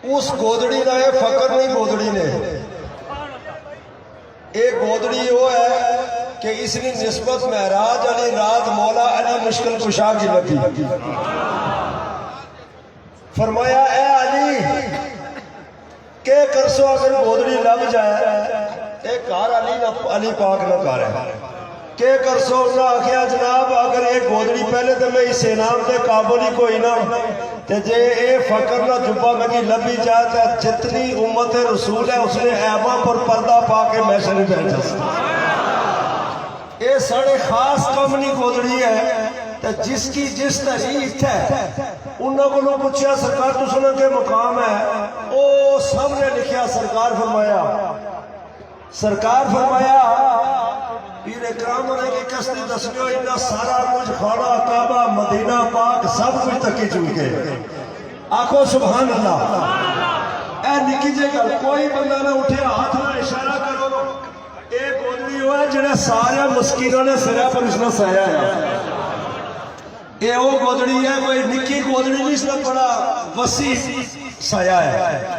اس گودڑی کا یہ فقر نہیں گودڑی نے، ایک گودڑی وہ ہے کہ اس نے نسبت معراج علی رات مولا علی مشکل کشا کی لگی. فرمایا اے علی کہ کرسو اگر گودڑی لگ جائے ایک کار علی پاک نہ کار ہے کہ کرسو انہوں نے آخیا جناب اگر ایک گودڑی پہلے تو میں اس انعام دے قابل ہی کوئی نہ تے جے اے فقر نہ جبا میں لبی جائے تو جتنی امت رسول ہے اس نے عیباں پر پردہ پا کے محشر میں بھیجا سکتا. اے ساڑے خاص کمنی گودڑی ہے تے جس کی جس تحریف ہے انہوں کو پوچھا سرکار تو سنن کے مقام ہے او سب نے لکھیا. سرکار فرمایا پیر اکرام نے کی کشتی دسیو انہا سارا کچھ خانہ کعبہ مدینہ پاک سب کچھ تکی چکے. آنکھو سبحان اللہ. اے نکی جے گل کوئی بندہ نہ اٹھے ہاتھ نہ اشارہ کرو ایک گودڑی ہوا ہے جنہیں سارے مسکینوں نے سرہ پر اس نے سایا ہے. یہ وہ گودڑی ہے کوئی نکی گودڑی نہیں اس نے بڑا وسیع سایہ ہے.